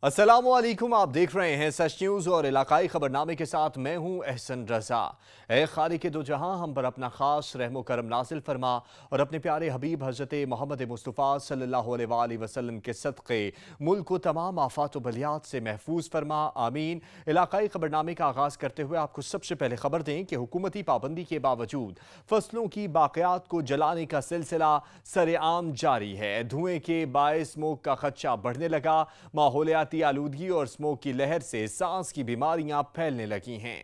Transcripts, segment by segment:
अस्सलामुअलैकुम, आप देख रहे हैं सच न्यूज़ और इलाकाई खबरनामे के साथ मैं हूं एहसन रजा। ए खालिक के दो जहां हम पर अपना खास रहमो करम नाजिल फरमा और अपने प्यारे हबीब हजरत मोहम्मद मुस्तफ़ा सल्लल्लाहु अलैहि वसल्लम के सदक़े मुल्क को तमाम आफात व बलियात से महफूज फरमा, आमीन। इलाकाई खबरनामे का आगाज़ करते हुए आपको सबसे पहले खबर दें कि हुकूमती पाबंदी के बावजूद फसलों की बाक़ियात को जलाने का सिलसिला सरेआम जारी है। धुएं के बायस स्मोक का खदशा बढ़ने लगा। माहौलियाती आलूदगी और स्मोक की लहर से सांस की बीमारियां फैलने लगी हैं।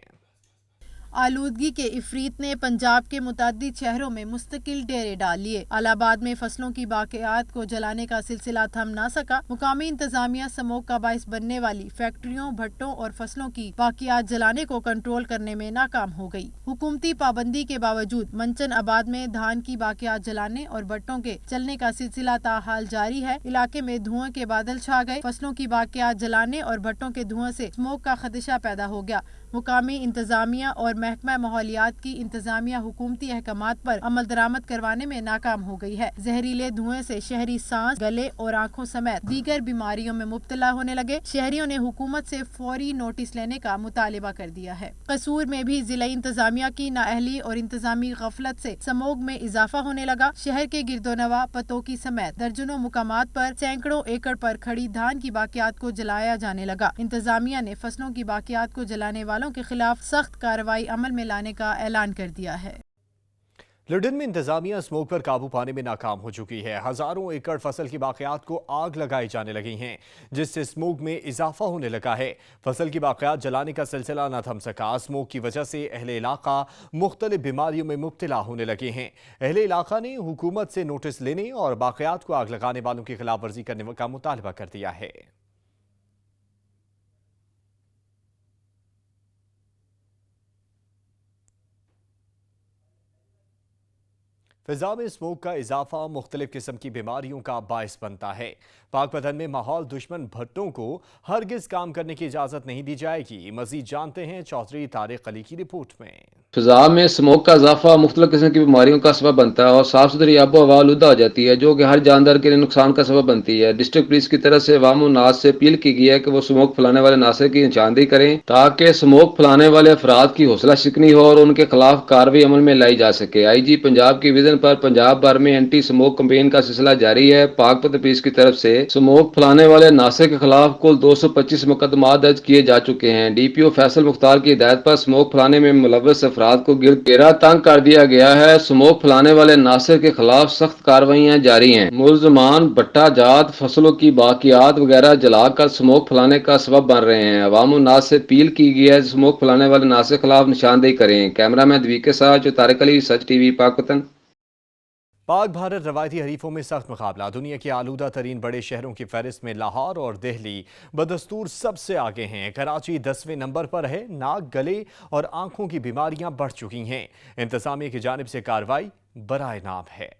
आलूदगी के इफरीत ने पंजाब के मुतादिद शहरों में मुस्तकिल डेरे डाल लिए। इलाहाबाद में फसलों की बाक़ियात को जलाने का सिलसिला थम ना सका। मुकामी इंतजामिया स्मोक का बाइस बनने वाली फैक्ट्रियों, भट्टों और फसलों की बाक़ियात जलाने को कंट्रोल करने में नाकाम हो गई। हुकूमती पाबंदी के बावजूद मंचन आबाद में धान की बाक़ियात जलाने और भट्टों के चलने का सिलसिला ताहाल जारी है। इलाके में धुआं के बादल छा गए। फसलों की बाक़ियात जलाने और भट्टों के धुआं से स्मोक का खदशा पैदा हो गया। मुकामी इंतजामिया और महकमा माहौलियात की इंतजामिया हुकूमती अहकामात पर अमल दरामद करवाने में नाकाम हो गई है। जहरीले धुएं से शहरी सांस, गले और आंखों समेत दीगर बीमारियों में मुब्तला होने लगे। शहरियों ने हुकूमत से फौरी नोटिस लेने का मुतालिबा कर दिया है। कसूर में भी जिला इंतजामिया की नाअहली और इंतजामी गफलत से स्मोक में इजाफा होने लगा। शहर के गिरदोनवा, पतोकी समेत दर्जनों मुकामात पर सैकड़ों एकड़ पर खड़ी धान की बाक़ियात को जलाया जाने लगा। इंतजामिया ने फसलों की बाक़ियात को जलाने वालों के खिलाफ सख्त कार्रवाई अमल में लाने का ऐलान कर दिया है। लुधियाना में इंतजामिया स्मोक पर काबू पाने में नाकाम हो चुकी है। हजारों एकड़ फसल की बाक़ियात को आग लगाई जाने लगी हैं, जिससे स्मोक में इजाफा होने लगा है। फसल की बाक़ियात जलाने का सिलसिला न थम सका। स्मोक की वजह से अहले इलाका मुख्तलिफ बीमारियों में मुब्तला होने लगे हैं। अहले इलाका ने हुकूमत से नोटिस लेने और बाक़ियात को आग लगाने वालों की खिलाफ वर्जी करने का मुतालबा कर दिया है। फिजा में स्मोक का इजाफा मुख्तलिफ किस्म की बीमारियों का बायस बनता है। पाकपतन में माहौल दुश्मन भट्टों को हरगिज काम करने की इजाज़त नहीं दी जाएगी। मजीद जानते हैं चौधरी तारिक अली की रिपोर्ट में। फिजा में स्मोक का इजाफा मुख्तलिफ किस्म की बीमारियों का सबब बनता है और साफ सुथरी आबो हवा आलूदा हो जाती है, जो कि हर जानदार के लिए नुकसान का सबब बनती है। डिस्ट्रिक्ट पुलिस की तरफ से अवाम नाज से अपील की गई है कि वो स्मोक फैलाने वाले नासर की निशानदेही करें, ताकि स्मोक फैलाने वाले अफराद की हौसला शिकनी हो और उनके खिलाफ कार्रवाई अमल में लाई जा सके। IG पंजाब की विजन पर पंजाब भर में एंटी स्मोक कैंपेन का सिलसिला जारी है। पाकपत पुलिस की तरफ से स्मोक फैलाने वाले नासर के खिलाफ कुल 225 मुकदमा दर्ज किए जा चुके हैं। DPO फैसल मुख्तार की हिदायत पर स्मोक फैलाने में मुलव्वस अफराद को घेरा तंग कर दिया गया है। स्मोक फैलाने वाले नासिर के खिलाफ सख्त कार्रवाइयां जारी हैं। मुलजमान भट्टा जात फसलों की बाकियात वगैरह जलाकर स्मोक फैलाने का सबब बन रहे हैं। अवाम नास से अपील की गई है स्मोक फैलाने वाले नासिर के खिलाफ निशानदेही करें। कैमरामैन द्वी के साथ तारिक अली, सच TV, पाकपतन। पाक भारत रवायती हरीफों में सख्त मुकाबला। दुनिया के आलूदा तरीन बड़े शहरों की फहरिस्त में लाहौर और दिल्ली बदस्तूर सबसे आगे हैं। कराची 10वें नंबर पर है। नाक, गले और आंखों की बीमारियां बढ़ चुकी हैं। इंतजामिया की जानिब से कार्रवाई बराए नाम है।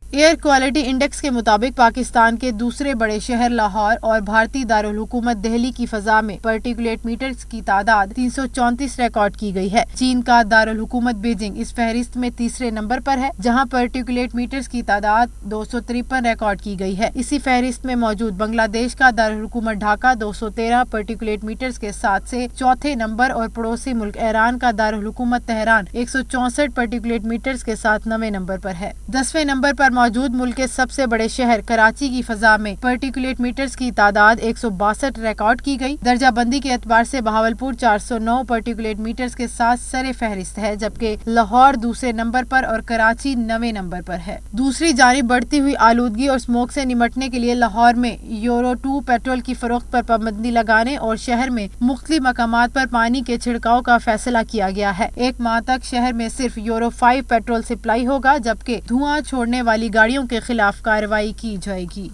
एयर क्वालिटी इंडेक्स के मुताबिक पाकिस्तान के दूसरे बड़े शहर लाहौर और भारतीय दारुल हुकूमत दिल्ली की फजा में पार्टिकुलेट मीटर्स की तादाद 334 रिकॉर्ड की गई है। चीन का दारुल हुकूमत बीजिंग इस फहरिस्त में तीसरे नंबर पर है, जहां पार्टिकुलेट मीटर्स की तादाद 253 रिकॉर्ड की गई है। इसी फहरिस्त में मौजूद बांग्लादेश का दारुल हुकूमत ढाका 213 पार्टिकुलेट मीटर्स के साथ से चौथे नंबर और पड़ोसी मुल्क ईरान का दारुल हुकूमत तेहरान 164 पार्टिकुलेट मीटर्स के साथ 9वें नंबर पर है। 10वें नंबर पर मौजूद मुल्क के सबसे बड़े शहर कराची की फजा में पार्टिकुलेट मीटर्स की तादाद 162 रिकॉर्ड की गई। दर्जा बंदी के एतबार से बहावलपुर 409 पार्टिकुलेट मीटर्स के साथ सरे फहरिस्त है, जबकि लाहौर दूसरे नंबर पर और कराची 9वें नंबर पर है। दूसरी जानिब बढ़ती हुई आलूदगी और स्मोक से निमटने के लिए लाहौर में यूरो 2 पेट्रोल की फरोख्त पर पाबंदी लगाने और शहर में मुख्तलिफ मकामात पर पानी के छिड़काव का फैसला किया गया है। एक माह तक शहर में सिर्फ यूरो 5 पेट्रोल सप्लाई होगा, जबकि धुआं छोड़ने वाली गाड़ियों के खिलाफ कार्रवाई की जाएगी।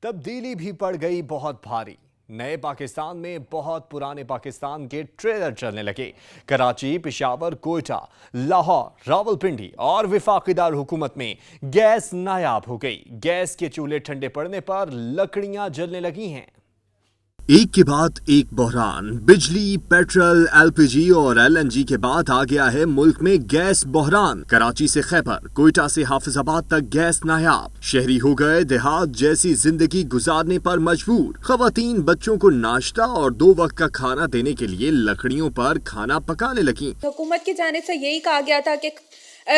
तब्दीली भी पड़ गई बहुत भारी। नए पाकिस्तान में बहुत पुराने पाकिस्तान के ट्रेलर चलने लगे। कराची, पेशावर, कोयटा, लाहौर, रावलपिंडी और वफाकी दारुल हुकूमत में गैस नायाब हो गई। गैस के चूल्हे ठंडे पड़ने पर लकड़ियां जलने लगी हैं। एक के बाद एक बहरान। बिजली, पेट्रोल, एलपीजी और एलएनजी के बाद आ गया है मुल्क में गैस बहरान। कराची से खैबर, कोयटा से हाफिजाबाद तक गैस नायाब। शहरी हो गए देहात जैसी जिंदगी गुजारने पर मजबूर। खवातीन बच्चों को नाश्ता और 2 वक्त का खाना देने के लिए लकड़ियों पर खाना पकाने लगी। हुकूमत की जानिब से यही कहा गया था कि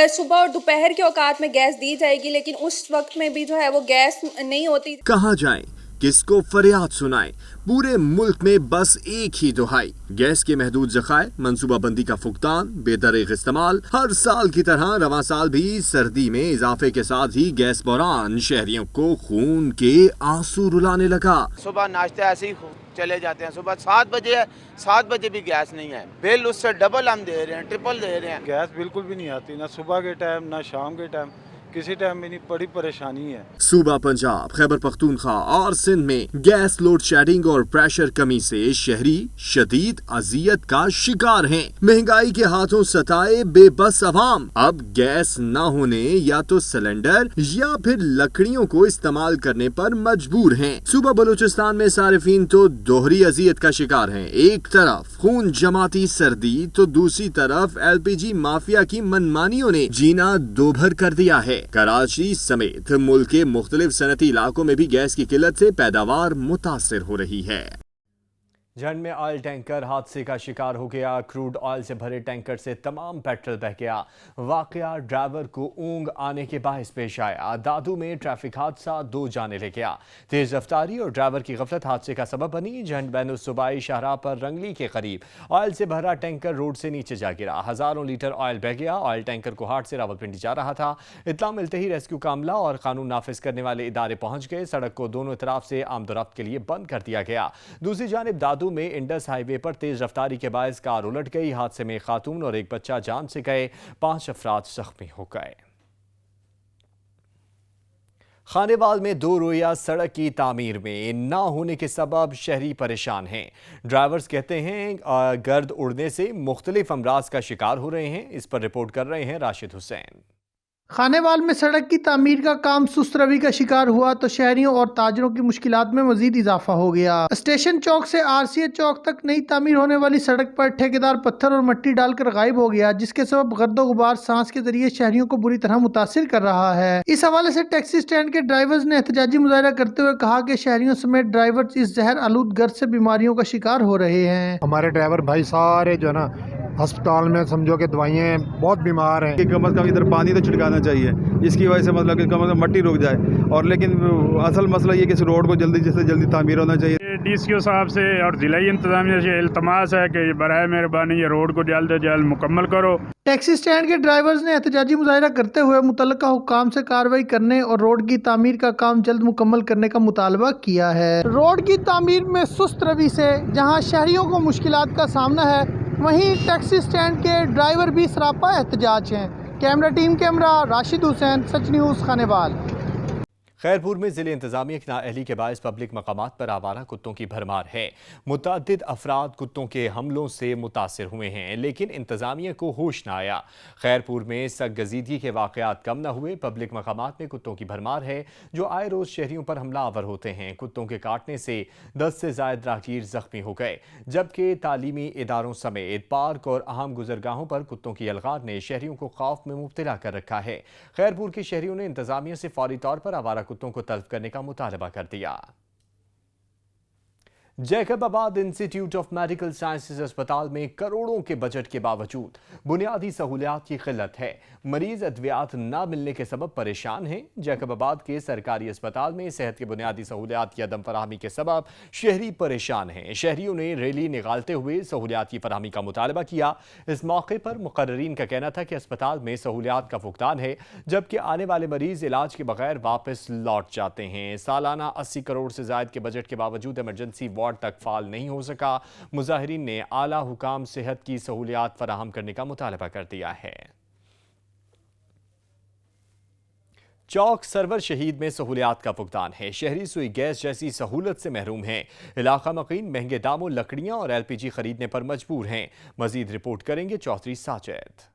सुबह और दोपहर के औकात में गैस दी जाएगी, लेकिन उस वक्त में भी जो है वो गैस नहीं होती। कहाँ जाएं? किसको फरियाद सुनाएं? पूरे मुल्क में बस एक ही दुहाई, गैस के महदूद ज़खायर, मनसूबाबंदी का फुकदान, बेदरीग इस्तेमाल। हर साल की तरह रवां साल भी सर्दी में इजाफे के साथ ही गैस बहरान शहरियों को खून के आंसू रुलाने लगा। सुबह नाश्ते ऐसे ही चले जाते हैं, सुबह 7 बजे है, 7 बजे भी गैस नहीं है। बिल उससे डबल हम दे रहे हैं, ट्रिपल दे रहे हैं। गैस बिल्कुल भी नहीं आती, ना सुबह के टाइम ना शाम के टाइम, किसी टाइम में नहीं। बड़ी परेशानी है। सूबा पंजाब, खैबर पख्तूनख्वा और सिंध में गैस लोड शेडिंग और प्रेशर कमी से शहरी शदीद अजियत का शिकार हैं। महंगाई के हाथों सताए बेबस अवाम अब गैस न होने या तो सिलेंडर या फिर लकड़ियों को इस्तेमाल करने पर मजबूर हैं। सूबा बलूचिस्तान में सारिफीन तो दोहरी अजियत का शिकार हैं। एक तरफ खून जमाती सर्दी तो दूसरी तरफ एलपीजी माफिया की मनमानियों ने जीना दोभर कर दिया है। कराची समेत मुल्क के मुख्तलिफ सनती इलाकों में भी गैस की किल्लत से पैदावार मुतासिर हो रही है। झंड में ऑयल टैंकर हादसे का शिकार हो गया। क्रूड ऑयल से भरे टैंकर से तमाम पेट्रोल बह गया। वाकया ड्राइवर को ऊंग आने के बायस पेश आया। दादू में ट्रैफिक हादसा 2 जाने ले गया। तेज रफ्तारी और ड्राइवर की गफलत हादसे का सबब बनी। झंड बैनुल सूबाई शाहराह पर रंगली के करीब ऑयल से भरा टैंकर रोड से नीचे जा गिरा। हजारों लीटर ऑयल बह गया। ऑयल टैंकर कोहाट से रावलपिंडी जा रहा था। इत्तला मिलते ही रेस्क्यू का अमला और कानून नाफिज करने वाले इदारे पहुंच गए। सड़क को दोनों तरफ से आमदोरफ्त के लिए बंद कर दिया गया। दूसरी जानिब दादू में इंडस हाईवे पर तेज रफ्तारी के बायस कार उलट गई। हादसे में खातून और एक बच्चा जान से गए, 5 अफराद जख्मी हो गए। खानेवाल में 2 रोया सड़क की तामीर में ना होने के सबब शहरी परेशान हैं। ड्राइवर्स कहते हैं गर्द उड़ने से मुख्तलिफ अमराज का शिकार हो रहे हैं। इस पर रिपोर्ट कर रहे हैं राशिद हुसैन। खानेवाल में सड़क की तामीर का काम सुस्त रवि का शिकार हुआ तो शहरियों और ताजरों की मुश्किलात में मजीद इजाफा हो गया। स्टेशन चौक से आरसीएच चौक तक नई तामीर होने वाली सड़क पर ठेकेदार पत्थर और मिट्टी डालकर गायब हो गया, जिसके सबब गर्दो गुबार सांस के जरिए शहरियों को बुरी तरह मुतासिर कर रहा है। इस हवाले से टैक्सी स्टैंड के ड्राइवर्स ने एहतजाजी मुजाहरा करते हुए कहा कि शहरियों समेत ड्राइवर इस जहर आलूद गर्द से बीमारियों का शिकार हो रहे हैं। हमारे ड्राइवर भाई सारे जो है ना अस्पताल में समझो कि दवाइयाँ बहुत बीमार हैं। कम से कम इधर पानी तो छिड़काना चाहिए, इसकी वजह से मतलब कि कम से कम मट्टी रुक जाए। और लेकिन असल मसला ये कि इस रोड को जल्दी से जल्दी तामीर होना चाहिए। डीसीओ साहब से और जिलाई इंतजामिया से इल्तमास है कि बराए मेहरबानी ये रोड को जल्द से जल्द मुकम्मल करो। टैक्सी स्टैंड के ड्राइवर्स ने एहतजाजी मुजाहरा करते हुए मुतल्लिका हुक्काम से कार्रवाई करने और रोड की तामीर का काम जल्द मुकम्मल करने का मुतालबा किया है। रोड की तामीर में सुस्त रवि से जहां शहरियों को मुश्किलात का सामना है, वहीं टैक्सी स्टैंड के ड्राइवर भी सरापा एहतजाज हैं। Camera team camera Rashid Hussain, Sach news Khanewal. Khairpur में जिले इंतजामिया की नाअहली के बायस पब्लिक मकामात पर आवारा कुत्तों की भरमार है। मुतअद्दिद अफराद कुत्तों के हमलों से मुतासिर हुए हैं, लेकिन इंतजामिया को होश न आया। खैरपुर में सकगजीदगी के वाक़यात कम न हुए। पब्लिक मकामात में कुत्तों की भरमार है जो आए रोज़ शहरियों पर हमला आवर होते हैं। कुत्तों के काटने से 10 से ज़ायद राहगीर जख्मी हो गए, जबकि तालीमी इदारों समेत पार्क और अहम गुजरगाहों पर कुत्तों की अलगार ने शहरियों को खौफ में मुब्तला कर रखा है। खैरपुर के शहरियों ने इंतजामिया से फौरी तौर पर आवारा कुत्तों को तल्फ करने का मुतालबा कर दिया। Jacobabad institute of medical sciences अस्पताल में करोड़ों के बजट के बावजूद बुनियादी सहूलियात की किल्लत है। मरीज अद्वियात न मिलने के सबब परेशान हैं। जैकबाबाद के सरकारी अस्पताल में सेहत की बुनियादी सहूलियात की अदम फराहमी के सबब शहरी परेशान हैं। शहरियों ने रैली निकालते हुए सहूलियात की फराहमी का मुतालबा किया। इस मौके पर मुकर्रीन का कहना था कि अस्पताल में सहूलियात का फुकदान है, जबकि आने वाले मरीज इलाज के बगैर वापस लौट जाते हैं। सालाना 80 करोड़ से ज्यादा के बजट के बावजूद इमरजेंसी वार्ड तक फाल नहीं हो सका। मुजाहिरीन ने आला हुकाम सेहत की सहूलियात फराहम करने का मुतालबा कर दिया है। चौक सरवर शहीद में सहूलियात का फुकदान है। शहरी सुई गैस जैसी सहूलत से महरूम हैं। इलाका मकीन महंगे दामों लकड़ियां और एलपीजी खरीदने पर मजबूर हैं। मजीद रिपोर्ट करेंगे चौधरी साजिद।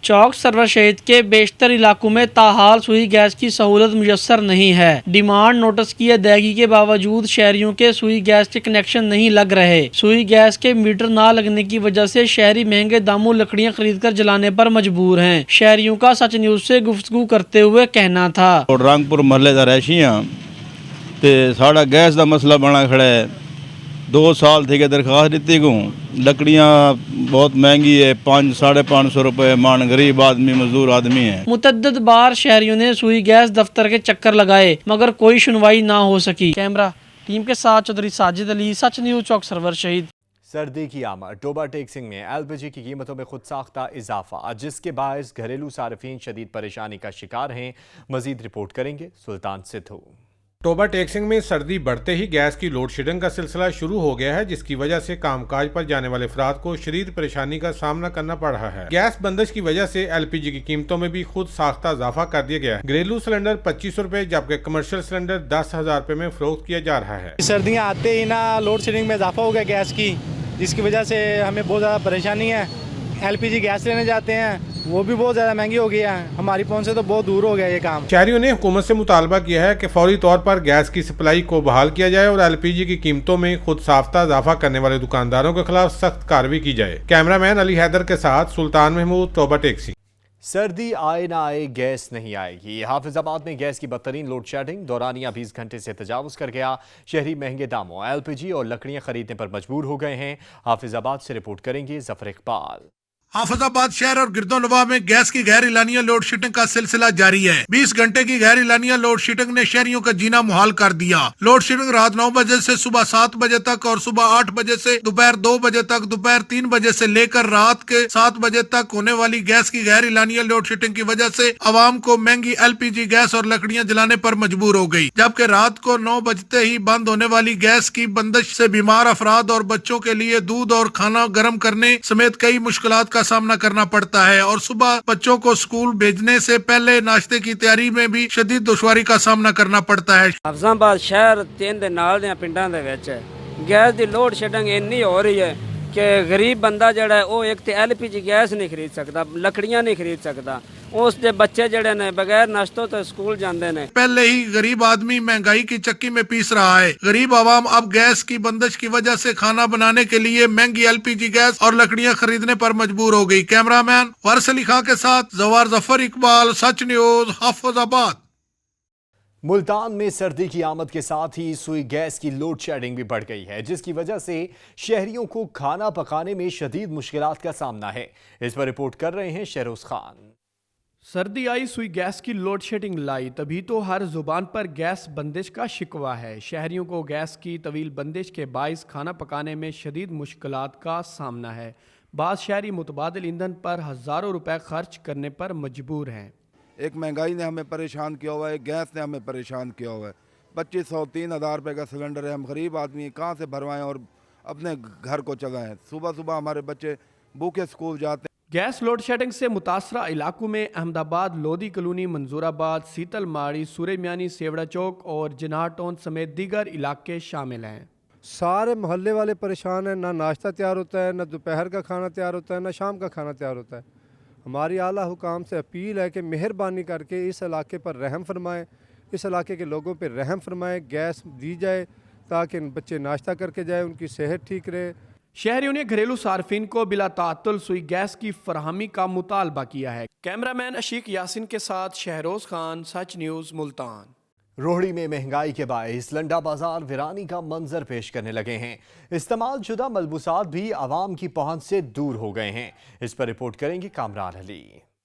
चौक सरवर शहीद के बेशतर इलाकों में ताहाल सुई गैस की सहूलत मुयस्सर नहीं है। डिमांड नोटिस की अदायगी के बावजूद शहरियों के सुई गैस के कनेक्शन नहीं लग रहे। सुई गैस के मीटर ना लगने की वजह से शहरी महंगे दामों लकड़ियां खरीदकर जलाने पर मजबूर हैं। शहरियों का सच न्यूज से गुफ्तगू करते हुए कहना था। रंगपुर महल्ले का रैशी हाँ ते साड़ा गैस का मसला बना खड़ा है। 2 साल थे दरखास्त दी को लकड़ियाँ बहुत महंगी है, 500-550 रुपए मान, गरीब आदमी मजदूर आदमी है। मुतद्दद बार शहरियों ने सुई गैस दफ्तर के चक्कर लगाए मगर कोई सुनवाई ना हो सकी। कैमरा टीम के साथ चौधरी साजिद अली, सच न्यूज, चौक सरवर शहीद। सर्दी की आमद, टोबा टेक्सिंग में एलपीजी की कीमतों में खुद साख्ता इजाफा, जिसके बायस घरेलू सार्फिन शदीद परेशानी का शिकार हैं। मजीद रिपोर्ट करेंगे सुल्तान सिद्धू। टोबा टेक्सिंग में सर्दी बढ़ते ही गैस की लोड शेडिंग का सिलसिला शुरू हो गया है, जिसकी वजह से कामकाज पर जाने वाले अफराद को शदीद परेशानी का सामना करना पड़ रहा है। गैस बंदिश की वजह से एलपीजी की कीमतों में भी खुद साख्ता इजाफा कर दिया गया है। घरेलू सिलेंडर 2500 रुपए जबकि कमर्शियल सिलेंडर 10,000 रुपए में फरोख्त किया जा रहा है। सर्दियाँ आते ही ना लोड शेडिंग में इजाफा हो गया गैस की, जिसकी वजह से हमें बहुत ज़्यादा परेशानी है। एलपीजी गैस लेने जाते हैं वो भी बहुत ज़्यादा महंगी हो गई है, हमारी पहुंच से तो बहुत दूर हो गया ये काम। शहरियों ने हुकूमत से मुतालबा किया है कि फौरी तौर पर गैस की सप्लाई को बहाल किया जाए और एलपीजी की कीमतों में खुद साख्ता इजाफा करने वाले दुकानदारों के खिलाफ सख्त कार्रवाई की जाए। कैमरामैन अली हैदर के साथ सुल्तान महमूद, टोबा टेक्सी। सर्दी आए ना आए गैस नहीं आएगी। हाफिजाबाद में गैस की बदतरीन लोड शेडिंग, दौरानिया 20 घंटे से तजावुज कर गया। शहरी महंगे दामों एलपीजी और लकड़ियां खरीदने पर मजबूर हो गए हैं। हाफिजाबाद से रिपोर्ट करेंगे जफर इकबाल। हाफिजाबाद शहर और गिरदोनवा में गैस की गैर इलानिया लोड शेडिंग का सिलसिला जारी है। 20 घंटे की गैर इलानिया लोड शेडिंग ने शहरियों का जीना मुहाल कर दिया। लोड शेडिंग रात 9 बजे से सुबह 7 बजे तक और सुबह 8 बजे से दोपहर 2 बजे तक, दोपहर 3 बजे से लेकर रात के 7 बजे तक होने वाली गैस की गैर इलानिया लोड शेडिंग की वजह से आवाम को महंगी एलपीजी गैस और लकड़ियां जलाने पर मजबूर हो गई। जबकि रात को 9 बजते ही बंद होने वाली गैस की बंदिश से बीमार अफराद और बच्चों के लिए दूध और खाना गर्म करने समेत कई मुश्किलात का सामना करना पड़ता है और सुबह बच्चों को स्कूल भेजने से पहले नाश्ते की तैयारी में भी शदीद दुश्वारी का सामना करना पड़ता है। हाफिजाबाद शहर 3 ਦੇ ਨਾਲ ਦੇ ਪਿੰਡਾਂ ਦੇ ਵਿੱਚ ਗੈਸ ਦੀ ਲੋਡ ਸ਼ੈਡਿੰਗ ਇੰਨੀ ਹੋ ਰਹੀ ਹੈ ਕਿ ਗਰੀਬ ਬੰਦਾ ਜਿਹੜਾ ਹੈ ਉਹ ਇੱਕ ਤੇ ਐਲਪੀਜੀ ਗੈਸ ਨਹੀਂ ਖਰੀਦ ਸਕਦਾ, ਲੱਕੜੀਆਂ ਨਹੀਂ ਖਰੀਦ ਸਕਦਾ। ਉਸ ਦੇ ਬੱਚੇ ਜਿਹੜੇ ਨੇ ਬਗੈਰ नाश्तों तो स्कूल जाते हैं। पहले ही गरीब आदमी महंगाई की चक्की में पीस रहा है। गरीब आवाम अब गैस की बंदिश की वजह से खाना बनाने के लिए महंगी एलपीजी गैस और लकड़ियां खरीदने पर मजबूर हो गई। कैमरामैन वारिस अली खां के साथ जफर इकबाल, सच न्यूज, हाफिजाबाद। मुल्तान में सर्दी की आमद के साथ ही सुई गैस की लोड शेडिंग भी बढ़ गई है, जिसकी वजह से शहरियों को खाना पकाने में शदीद मुश्किलात का सामना है। इस पर रिपोर्ट कर रहे हैं शहरोज खान। सर्दी आई, सुई गैस की लोड शेडिंग लाई, तभी तो हर जुबान पर गैस बंदिश का शिकवा है। शहरियों को गैस की तवील बंदिश के बाइस खाना पकाने में शदीद मुश्किलात का सामना है। बाज़ शहरी मुतबादिल ईंधन पर हज़ारों रुपए खर्च करने पर मजबूर हैं। एक महंगाई ने हमें परेशान किया हुआ है, गैस ने हमें परेशान किया हुआ है। 2500-3000 रुपये का सिलेंडर है, हम गरीब आदमी कहाँ से भरवाएं और अपने घर को चलाएं। सुबह सुबह हमारे बच्चे भूखे स्कूल जाते हैं। गैस लोड शेडिंग से मुतासरा इलाकों में अहमदाबाद, लोधी कॉलोनी, मंजूराबाद, सीतल माड़ी, सूरेमियानी, सेवड़ा चौक और जिनाह टाउन समेत दीगर इलाके शामिल हैं। सारे मोहल्ले वाले परेशान हैं, ना नाश्ता तैयार होता है, ना दोपहर का खाना तैयार होता है, ना शाम का खाना तैयार होता है। हमारी आला हुकाम से अपील है कि मेहरबानी करके इस इलाके पर रहम फरमाएं, इस इलाके के लोगों पर रहम फरमाएं, गैस दी जाए ताकि बच्चे नाश्ता करके जाए, उनकी सेहत ठीक रहे। शहरियों ने घरेलू सार्फिन को बिला ताअत्तुल सुई गैस की फराहमी का मुतालबा किया है। कैमरामैन अशीक यासिन के साथ शहरोज खान, सच न्यूज़, मुल्तान। रोहड़ी में महंगाई के बायस लंडा बाजार वीरानी का मंजर पेश करने लगे हैं। इस्तेमाल शुदा मलबूसात भी आवाम की पहुंच से दूर हो गए हैं। इस पर रिपोर्ट करेंगे कामरान अली।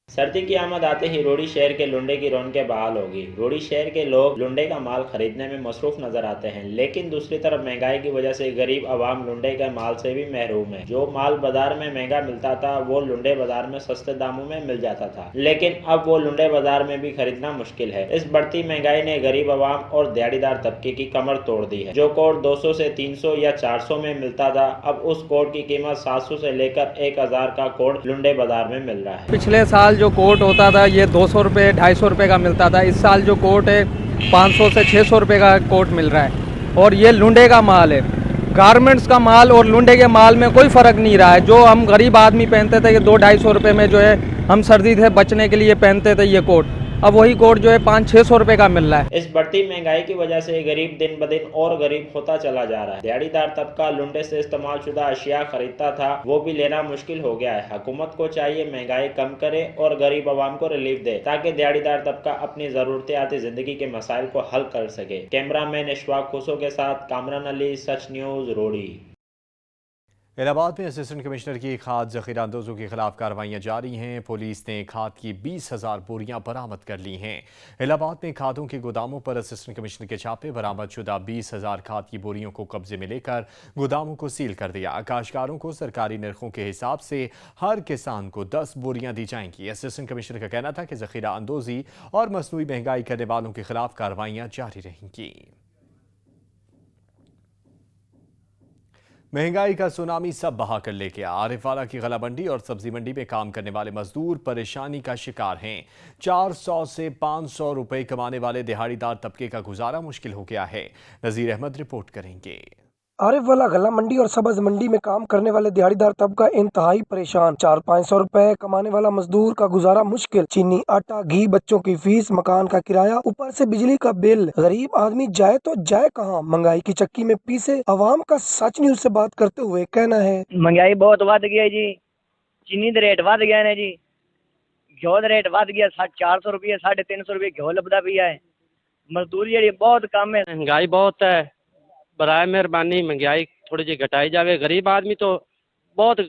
सर्दी की आमद आते ही रोहड़ी शहर के लुंडे की रौनकें बहाल होगी। रोहड़ी शहर के लोग लुंडे का माल खरीदने में मसरूफ नजर आते हैं, लेकिन दूसरी तरफ महंगाई की वजह से गरीब आवाम लुंडे के माल से भी महरूम है। जो माल बाजार में महंगा मिलता था वो लुंडे बाजार में सस्ते दामों में मिल जाता था, लेकिन अब वो लुंडे बाजार में भी खरीदना मुश्किल है। इस बढ़ती महंगाई ने गरीब आवाम और दिहाड़ीदार तबके की कमर तोड़ दी है। जो कोट 200 से 300 या 400 में मिलता था, अब उस कोट की कीमत 700 से लेकर 1000 का कोट लुंडे बाजार में मिल रहा है। पिछले साल जो कोट होता था ये 200 रुपये 250 रुपये का मिलता था, इस साल जो कोट है 500 से 600 रुपये का कोट मिल रहा है। और ये लुंडे का माल है, गारमेंट्स का माल और लुंडे के माल में कोई फ़र्क नहीं रहा है। जो हम गरीब आदमी पहनते थे कि 200-250 रुपये में जो है हम सर्दी से बचने के लिए पहनते थे ये कोट, अब वही कोट जो है 500-600 रुपए का मिल रहा है। इस बढ़ती महंगाई की वजह से गरीब दिन ब दिन और गरीब होता चला जा रहा है। दिहाड़ीदार तबका लुंडे से इस्तेमाल शुदा अशिया खरीदता था, वो भी लेना मुश्किल हो गया है। हुकूमत को चाहिए महंगाई कम करे और गरीब आवाम को रिलीफ दे, ताकि दिहाड़ीदार तबका अपनी ज़रूरत जिंदगी के मसाइल को हल कर सके। कैमरामैन इशफाक खुसो के साथ कामरान अली, सच न्यूज़, रोडी। इलाहाबाद में असिस्टेंट कमिश्नर की खाद जखीरा अंदोजों के खिलाफ कार्रवाइयां जारी हैं। पुलिस ने खाद की 20,000 बोरियां बरामद कर ली हैं। इलाहाबाद में खादों के गोदामों पर असिस्टेंट कमिश्नर के छापे, बरामद शुदा 20,000 खाद की बोरियों को कब्जे में लेकर गोदामों को सील कर दिया। काश्तकारों को सरकारी नरखों के हिसाब से हर किसान को 10 बोरियां दी जाएंगी। असिस्टेंट कमिश्नर का कहना था कि जखीरा अंदोजी और मसनूई महंगाई करने वालों के खिलाफ कार्रवाइयां जारी रहेंगी। महंगाई का सुनामी सब बहा कर लेके आरिफवाला की गला मंडी और सब्जी मंडी में काम करने वाले मजदूर परेशानी का शिकार हैं। 400 से 500 रुपए कमाने वाले दिहाड़ीदार तबके का गुजारा मुश्किल हो गया है। नजीर अहमद रिपोर्ट करेंगे। आरिफवाला गला मंडी और सब्ज मंडी में काम करने वाले दिहाड़ीदार तबका इंतहाई परेशान। 400-500 रुपए कमाने वाला मजदूर का गुजारा मुश्किल। चीनी, आटा, घी, बच्चों की फीस, मकान का किराया, ऊपर से बिजली का बिल। गरीब आदमी जाए तो जाए कहाँ? महंगाई की चक्की में पीसे अवाम का सच न्यूज से बात करते हुए कहना है, महंगाई बहुत बढ़ गई है जी। चीनी का रेट बढ़ गया है जी, घ्यो का रेट बढ़ गया। 400 रुपये 350 रुपये घ्यो लभदा भी है। मजदूरी जी बहुत कम है। महंगाई बहुत है, बराए मेहरबानी महंगाई थोड़ी जी घटाई जावे। गरीब आदमी तो बहुत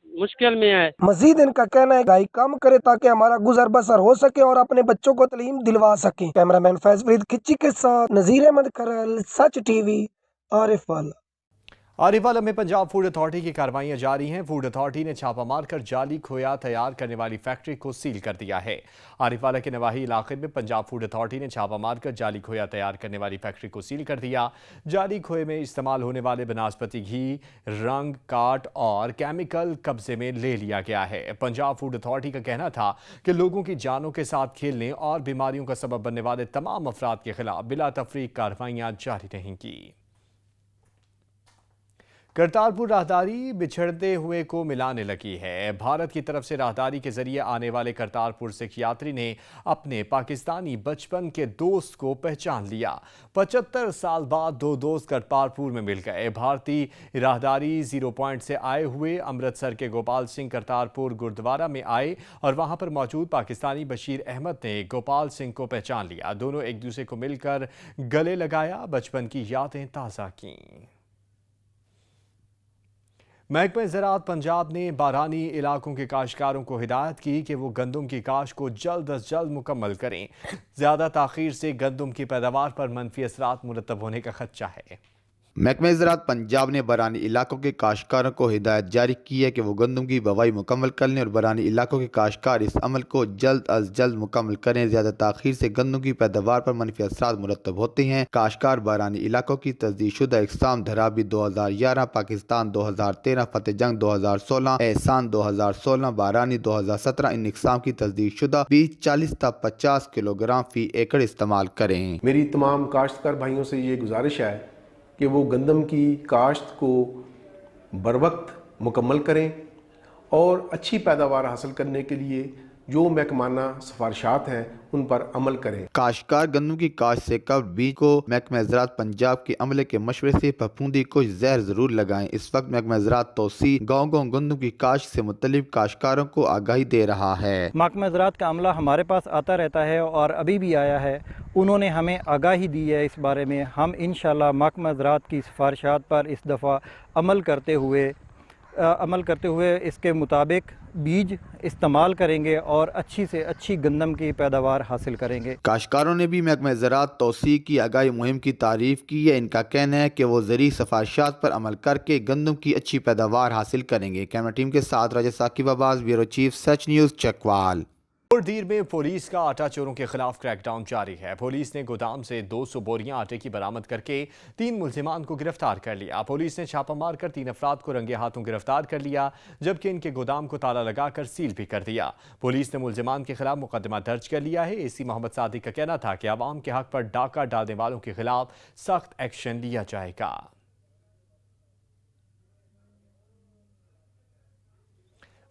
मुश्किल में है। मजीद इनका कहना है महंगाई कम करे ताकि हमारा गुजर बसर हो सके और अपने बच्चों को तालीम दिलवा सके। कैमरामैन फैज फरीद खिच्ची के साथ नजीर अहमद करल, सच टीवी, आरिफवाला। आरिफवाला में पंजाब फूड अथॉरिटी की कार्रवाइयां जारी हैं। फूड अथॉरिटी ने छापा मारकर जाली खोया तैयार करने वाली फैक्ट्री को सील कर दिया है। आरिफवाला के नवाही इलाके में पंजाब फूड अथॉरिटी ने छापा मारकर जाली खोया तैयार करने वाली फैक्ट्री को सील कर दिया। जाली खोए में इस्तेमाल होने वाले बनास्पति घी, रंग, काट और केमिकल कब्जे में ले लिया गया है। पंजाब फूड अथॉरिटी का कहना था कि लोगों की जानों के साथ खेलने और बीमारियों का सबब बनने वाले तमाम अफराद के खिलाफ बिला तफरीक कार्रवाइयां जारी रहेंगी। करतारपुर राहदारी बिछड़ते हुए को मिलाने लगी है। भारत की तरफ से राहदारी के जरिए आने वाले करतारपुर सिख यात्री ने अपने पाकिस्तानी बचपन के दोस्त को पहचान लिया। 75 साल बाद दो दोस्त करतारपुर में मिल गए। भारतीय राहदारी 0 पॉइंट से आए हुए अमृतसर के गोपाल सिंह करतारपुर गुरुद्वारा में आए और वहां पर मौजूद पाकिस्तानी बशीर अहमद ने गोपाल सिंह को पहचान लिया। दोनों एक दूसरे को मिलकर गले लगाया, बचपन की यादें ताज़ा की। महकमा ज़राअत पंजाब ने बारानी इलाकों के काश्तकारों को हिदायत की कि वो गंदम की काश्त को जल्द अज जल्द मुकम्मल करें। ज़्यादा ताख़ीर से गंदम की पैदावार पर मनफी असरात मुरतब होने का खदशा है। महकमा ज़राअत पंजाब ने बरानी इलाकों के काश्तकारों को हिदायत जारी की है कि वो गंदम की बवाई मुकम्मल कर लें और बरानी इलाकों के काश्तकार इस अमल को जल्द अज जल्द मुकम्मल करें। ज़्यादा ताख़ीर से गंदम की पैदावार पर मनफी असरात मुरतब होते हैं। काश्तकार बरानी इलाकों की तस्दीक़शुदा इक़साम धराबी 2011, पाकिस्तान 2013, फतेह जंग 2016, एहसान 2016, बारानी 2017 इन इक़साम की तस्दीक़शुदा 20, 40 तक 50 किलोग्राम फ़ी एकड़ इस्तेमाल करें। मेरी तमाम काश्तकार भाइयों से ये गुजारिश है कि वो गंदम की काश्त को बरवक्त मुकम्मल करें और अच्छी पैदावार हासिल करने के लिए जो महकमाना सिफारिशात हैं उन पर अमल करें। काश्तकार गंदम की काश्त से कब्ल बीज को महकमा ज़राअत पंजाब के अमले के मशवरे से फफूंदी को जहर जरूर लगाएं। इस वक्त महकमा ज़राअत तौसी गाँव गंदम की काश्त से मुतल्लिक़ काश्तकारों को आगाही दे रहा है। महकमा ज़राअत का अमला हमारे पास आता रहता है और अभी भी आया है। उन्होंने हमें आगाही दी है इस बारे में। हम इंशाअल्लाह महकमा ज़राअत की सिफारिशात पर इस दफ़ा अमल करते हुए इसके मुताबिक बीज इस्तेमाल करेंगे और अच्छी से अच्छी गंदम की पैदावार हासिल करेंगे। काश्तकारों ने भी महकमा ज़राअत तौसी की आगाही मुहिम की तारीफ की है। इनका कहना है कि वो ज़री सिफारिशात पर अमल करके गंदम की अच्छी पैदावार हासिल करेंगे। कैमरा टीम के साथ राजा साकिब अब्बास, ब्यूरो चीफ, सच न्यूज़, चकवाल। दीर में पुलिस का आटा चोरों के खिलाफ क्रैकडाउन जारी है। पुलिस ने गोदाम से 200 बोरियां आटे की बरामद करके 3 मुल्जिमान को गिरफ्तार कर लिया। पुलिस ने छापा मारकर 3 अफराद को रंगे हाथों गिरफ्तार कर लिया, जबकि इनके गोदाम को ताला लगाकर सील भी कर दिया। पुलिस ने मुल्जिमान के खिलाफ मुकदमा दर्ज कर लिया है। एसी मोहम्मद सादिक का कहना था कि आवाम के हक पर डाका डालने वालों के खिलाफ सख्त एक्शन लिया जाएगा।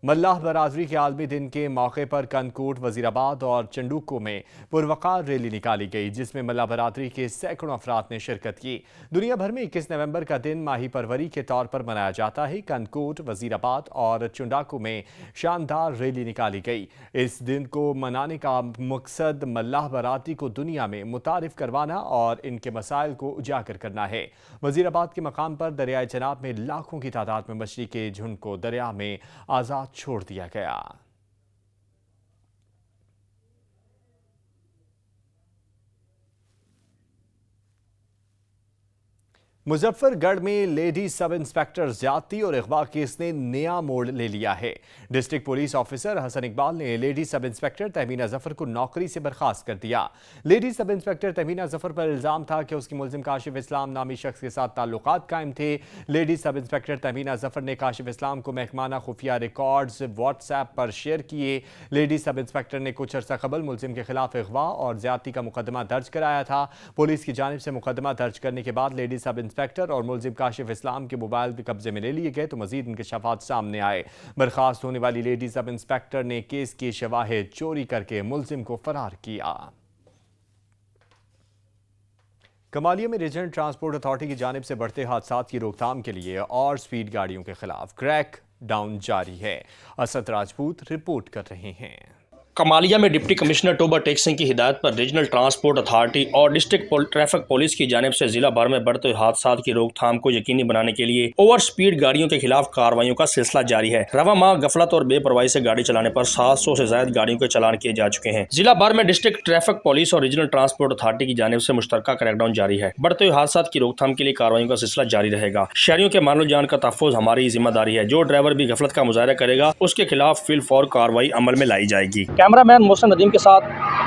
मल्लाह बरादरी के आलमी दिन के मौके पर कनकोट, वजीराबाद और चंडूको में पुरवकार रैली निकाली गई, जिसमें मल्लाह बरादरी के सैकड़ों अफराद ने शिरकत की। दुनिया भर में 21 नवंबर का दिन माही परवरी के तौर पर मनाया जाता है। कनकोट, वजीराबाद और चंडाको में शानदार रैली निकाली गई। इस दिन को मनाने का मकसद मल्लाह बरादरी को दुनिया में मुतारिफ करवाना और इनके मसाइल को उजागर करना है। वजीराबाद के मकाम पर दरियाए चनाब में लाखों की तादाद में मछली के झुंड को दरिया में आजाद छोड़ दिया गया। मुजफ्फरगढ़ में लेडी सब इंस्पेक्टर ज्यादती और अगवा केस ने नया मोड़ ले लिया है। District police officer Hasan Iqbal ने lady sub inspector Tahmina Zafar को नौकरी से बर्खास्त कर दिया। Lady sub inspector Tahmina Zafar पर इल्जाम था कि उसकी मुलजिम काशिफ इस्लाम नामी शख्स के साथ ताल्लुकात कायम थे। Lady sub inspector Tahmina Zafar ने काशिफ इस्लाम को महकमाना खुफिया रिकॉर्ड्स व्हाट्सएप पर शेयर किए। लेडी सब इंस्पेक्टर ने कुछ अर्सा कबल मुलजिम के खिलाफ अगवा और ज्यादती का मुकदमा दर्ज कराया था। पुलिस की जानिब से मुकदमा दर्ज करने के बाद लेडी सब इंस्पेक्टर और मुलजिम काशिफ इस्लाम के मोबाइल भी कब्जे में ले लिए गए तो मजीद इंकशाफात सामने आए। बर्खास्त होने वाली लेडी सब इंस्पेक्टर ने केस की शवाहिद चोरी करके मुलजिम को फरार किया। कमालिया में रीजनल ट्रांसपोर्ट अथॉरिटी की जानिब से बढ़ते हादसात की रोकथाम के लिए और स्पीड गाड़ियों के खिलाफ क्रैक डाउन जारी है। असद राजपूत रिपोर्ट कर रहे हैं। कमालिया में डिप्टी कमिश्नर टोबा टेक सिंह की हिदायत पर रीजनल ट्रांसपोर्ट अथॉरिटी और डिस्ट्रिक्ट ट्रैफिक पुलिस की जानिब से जिला भर में बढ़ते हादसात की रोकथाम को यकीनी बनाने के लिए ओवर स्पीड गाड़ियों के खिलाफ कार्रवाइयों का सिलसिला जारी है। रवा माह गफलत और बेपरवाही से गाड़ी चलाने पर 700 से ज्यादा गाड़ियों के चालान किए जा चुके हैं। जिला भर में डिस्ट्रिक्ट ट्रैफिक पुलिस और रीजनल ट्रांसपोर्ट अथॉरिटी की जानिब से मुश्तरका क्रैकडाउन जारी है। बढ़ते हुए हादसात की रोकथाम के लिए कार्रवाइयों का सिलसिला जारी रहेगा। शहरियों के माल जान का तहफ़्फ़ुज़ हमारी जिम्मेदारी है। जो ड्राइवर भी गफलत का मुजाहरा करेगा उसके खिलाफ फिल फौर कार्रवाई अमल में लाई जाएगी। कैमरामैन मोहसिन नदीम के साथ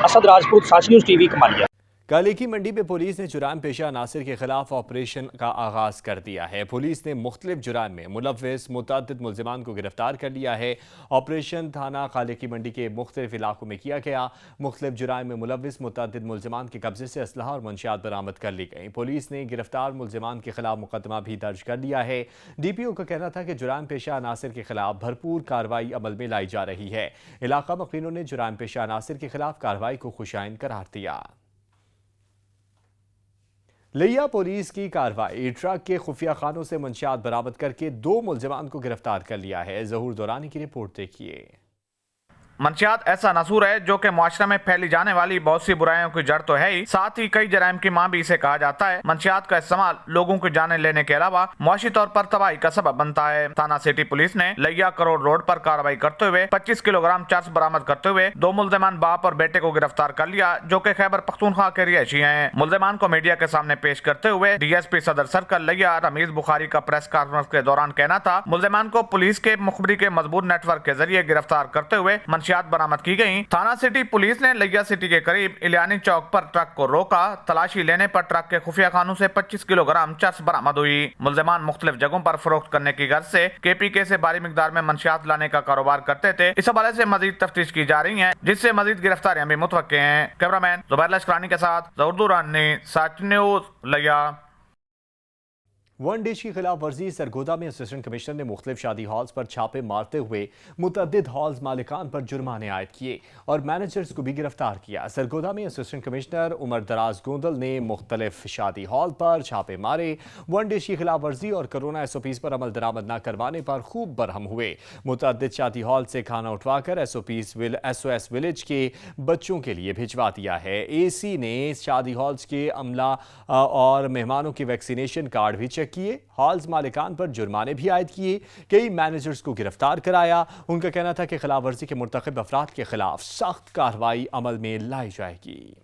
असद राजपूत, साच न्यूज़ टीवी, कमालिया। कालेकी मंडी में पुलिस ने जुराम पेशा अनासिर के खिलाफ ऑपरेशन का आगाज कर दिया है। पुलिस ने मुख्तलिफ जुराम में मुलव्विस मुतअद्दिद मुल्जिमान को गिरफ्तार कर लिया है। ऑपरेशन थाना कालेकी मंडी के मुख्तलिफ इलाकों में किया गया। मुख्तलिफ जुराम में मुलव्विस मुतअद्दिद मुल्जिमान के कब्जे से असलहा और मंशियात बरामद कर ली गई। पुलिस ने गिरफ्तार मुल्जिमान के खिलाफ मुकदमा भी दर्ज कर लिया है। DPO का कहना था कि जुराम पेशा अनासिर के खिलाफ भरपूर कार्रवाई अमल में लाई जा रही है। इलाका मकीनों ने जुराम पेशा अनासिर के खिलाफ कार्रवाई को खुशाइन करार दिया। लिया पुलिस की कार्रवाई ट्रक के खुफिया खानों से मंशियात बरामद करके 2 मुल्जिमान को गिरफ्तार कर लिया है। जहूर दौरानी की रिपोर्ट देखिए। मंशियात ऐसा नसूर है जो कि मुआशरे में फैली जाने वाली बहुत सी बुराइयों की जड़ तो है ही, साथ ही कई जराइम की मां भी इसे कहा जाता है। मंशियात का इस्तेमाल लोगों की जानें लेने के अलावा मुआशी तौर पर तबाही का सबब बनता है। थाना सिटी पुलिस ने लिया करोड़ रोड पर कार्रवाई करते हुए 25 किलोग्राम चरस बरामद करते हुए 2 मुल्जिमान बाप और बेटे को गिरफ्तार कर लिया, जो कि खैबर पख्तूनख्वा के रिहायशी हैं। मुल्जिमान को मीडिया के सामने पेश करते हुए DSP सदर सर्कल लिया रमीज बुखारी का प्रेस कॉन्फ्रेंस के दौरान कहना था, मुल्जिमान को पुलिस के मुखबरी के मजबूत नेटवर्क के जरिए गिरफ्तार करते हुए मंशियात बरामद की गई। थाना सिटी पुलिस ने लिया सिटी के करीब इलियानी चौक पर ट्रक को रोका। तलाशी लेने पर ट्रक के खुफिया खानों से 25 किलोग्राम चरस बरामद हुई। मुल्जिमान मुख्तलिफ जगहों पर फरोख्त करने की गर्ज से KPK से भारी मिकदार में मंशियात लाने का कारोबार करते थे। इस हवाले से मजीद तफ्तीश की जा रही है, जिससे मजीद गिरफ्तारियां भी मुतवक्के हैं। कैमरामैन जुबैर लश्करानी के साथ जहूर दौरानी, साच न्यूज़, लिया। वन डिश की खिलाफ वर्जी। सरगोदा में असिस्टेंट कमिश्नर ने मुख्तलिफ शादी हॉल्स पर छापे मारते हुए मुतअद्दिद हॉल्स मालिकान पर जुर्माने आयद किए और मैनेजर्स को भी गिरफ्तार किया। सरगोदा में असिस्टेंट कमिश्नर उमर दराज गोंदल ने मुख्तलिफ शादी हॉल पर छापे मारे। वन डिश की खिलाफ वर्जी और कोरोना SOPs पर अमल दरामद न करवाने पर खूब बरहम हुए। मुतअद्दिद शादी हॉल से खाना उठवाकर SOS विलेज के बच्चों के लिए भिजवा दिया है। AC ने शादी हॉल्स के अमला और मेहमानों के वैक्सीनेशन कार्ड भी चेक किए। हॉल्स मालिकान पर जुर्माने भी आयद किए। कई मैनेजर्स को गिरफ्तार कराया। उनका कहना था कि खिलाफ वर्जी के मुर्तकिब अफराद के खिलाफ सख्त कार्रवाई अमल में लाई जाएगी।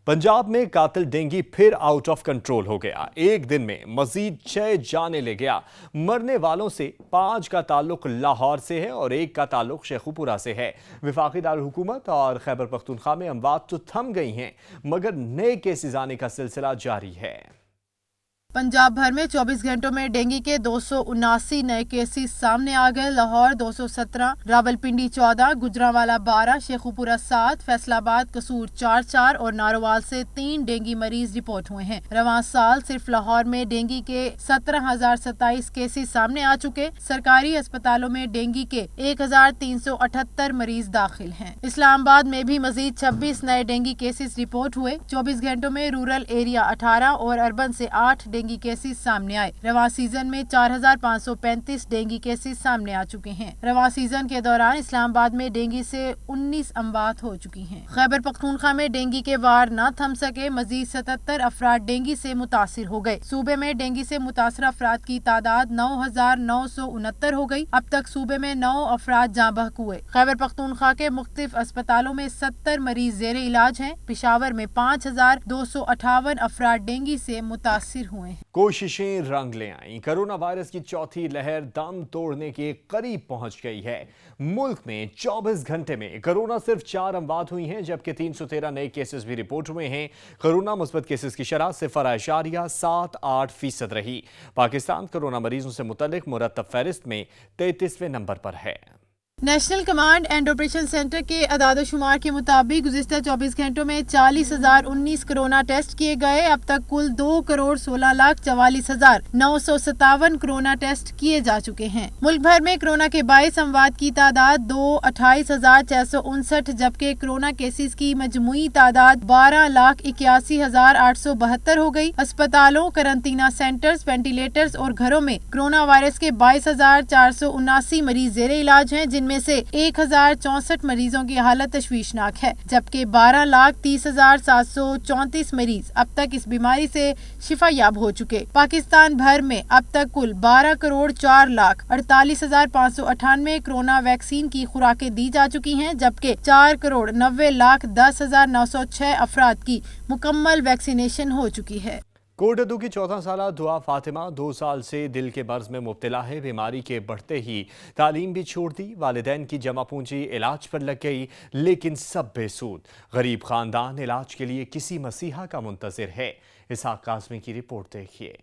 पंजाब में कातिल डेंगी फिर आउट ऑफ कंट्रोल हो गया। एक दिन में मजीद 6 जाने ले गया। मरने वालों से 5 का ताल्लुक लाहौर से है और 1 का ताल्लुक शेखुपुरा से है। वफाकी दारुल हुकूमत और खैबर पख्तूनख्वा में अमवात तो थम गई हैं, मगर नए केसेस आने का सिलसिला जारी है। 6 जानें ले गया। 5 का ताल्लुक लाहौर से है और 1 का ताल्लुक शेखुपुरा से है। वफाकी दारुल हुकूमत और खैबर पख्तूनख्वा में अमवात तो थम गई हैं, मगर नए केसेस आने का सिलसिला जारी है। पंजाब भर में 24 घंटों में डेंगू के 279 नए केसेस सामने आ गए। लाहौर 217, रावलपिंडी 14, गुजरांवाला 12, शेखुपुरा 7, फैसलाबाद, कसूर 4 और नारोवाल से 3 डेंगू मरीज रिपोर्ट हुए हैं। रवां साल सिर्फ लाहौर में डेंगू के 17,027 केसेस सामने आ चुके। सरकारी अस्पतालों में डेंगू के 1,378 मरीज दाखिल हैं। इस्लामाबाद में भी मजीद 26 नए डेंगू केसेस रिपोर्ट हुए। 24 घंटों में रूरल एरिया 18 और अर्बन से 8 डेंगू केसेस सामने आए। रवां सीजन में 4,535 डेंगू केसेस सामने आ चुके हैं। रवां सीजन के दौरान इस्लामाबाद में डेंगू से 19 अमवात हो चुकी हैं। खैबर पख्तूनख्वा में डेंगू के वार न थम सके, मजीद 77 अफराद डेंगू से मुतासिर हो गए। सूबे में डेंगू से मुतासर अफराद की तादाद 9,969 हो गई। अब तक सूबे में 9 अफराद जाँ बहक हुए। खैबर पख्तूनख्वा के मुख्तलिफ अस्पतालों में 70 मरीज जेरे इलाज हैं। पिशावर में 5,258 अफराद डेंगू से मुतासिर हुए। कोशिशें रंग ले आईं। कोरोना वायरस की चौथी लहर दम तोड़ने के करीब पहुंच गई है। मुल्क में 24 घंटे में कोरोना सिर्फ 4 अमवात हुई हैं, जबकि 313 नए केसेस भी रिपोर्ट हुए हैं। कोरोना मुस्बत केसेस की शरह 0.78% रही। पाकिस्तान कोरोना मरीजों से मुतल्लिक मुरतब फहरिस्त में 33वें नंबर पर है। National command and operation centre के अदाद-ओ-शुमार के मुताबिक गुज़िश्ता 24 घंटों में 40,019 कोरोना टेस्ट किए गए। अब तक कुल 2,16,44,957 कोरोना टेस्ट किए जा चुके हैं। मुल्क भर में कोरोना के 22 अमवात की तादाद 2,28,659, जबकि कोरोना केसेस की मजमूई तादाद 12,81,872 हो गई। अस्पतालों, करंतना सेंटर्स, वेंटिलेटर्स और घरों में कोरोना वायरस के 22,479 मरीज जेरे इलाज हैं, जिनमें से 1,064 मरीजों की हालत तशवीशनाक है, जबकि 12,30,734 मरीज अब तक इस बीमारी से शिफा याब हो चुके। पाकिस्तान भर में अब तक कुल 12,04,48,598 कोरोना वैक्सीन की खुराकें दी जा चुकी हैं, जबकि 4,90,10,906 अफराद की मुकम्मल वैक्सीनेशन हो चुकी है। कोटद्दू की 14 साला दुआ फातिमा 2 साल से दिल के मर्ज में मुब्तला है। बीमारी के बढ़ते ही तालीम भी छोड़ दी। वालिदैन की जमा पूंजी इलाज पर लग गई, लेकिन सब बेसूद। गरीब खानदान इलाज के लिए किसी मसीहा का मुंतजिर है। इसहाक काज़मी की रिपोर्ट देखिए।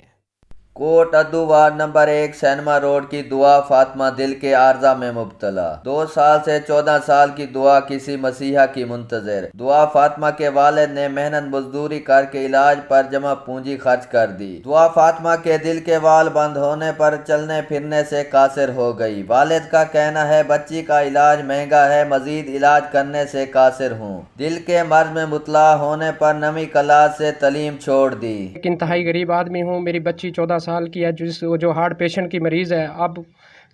Kot Addu ward number 1 cinema road की दुआ फातिमा दिल के आर्जा में मुब्तला। 2 साल से 14 साल की दुआ किसी मसीहा की मुंतजर। दुआ फातिमा के वालिद ने मेहनत मजदूरी करके इलाज पर जमा पूंजी खर्च कर दी। दुआ फातिमा के दिल के वाल बंद होने पर चलने फिरने से कासिर हो गई। वालिद का कहना है बच्ची का इलाज महंगा है, मजीद इलाज करने से कासिर हूँ। दिल के मर्ज में मुबतला होने पर नवी क्लास से तालीम छोड़ दी। एक इंतहाई गरीब आदमी हूँ। मेरी बच्ची 14 साल की है, जो हार्ट पेशेंट की मरीज़ है। अब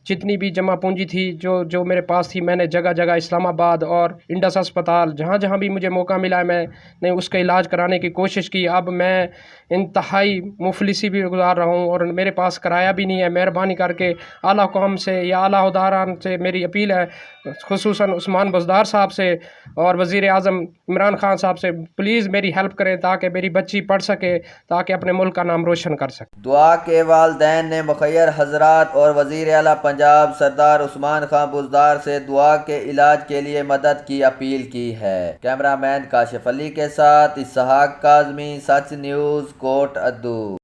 जितनी भी जमा पूंजी थी जो मेरे पास थी, मैंने जगह जगह इस्लामाबाद और इंडस अस्पताल जहाँ भी मुझे मौका मिला है मैंने उसका इलाज कराने की कोशिश की। अब मैं इंतहाई मुफलिसी भी गुजार रहा हूँ और मेरे पास किराया भी नहीं है। मेहरबानी करके आला हुकाम से या आला हुदारान से मेरी अपील है, खुसूसन उस्मान बुज़दार साहब से और वज़ीर आज़म इमरान खान साहब से, प्लीज़ मेरी हेल्प करें ताकि मेरी बच्ची पढ़ सके, ताकि अपने मुल्क का नाम रोशन कर सके। दुआ के वालिदैन ने मुखय्यर हजरात और वज़ीर आला पंजाब सरदार उस्मान खान बुज़दार से दुआ के इलाज के लिए मदद की अपील की है। कैमरामैन काशिफ अली के साथ इसहाक काज़मी, सच न्यूज़, कोटद्दू।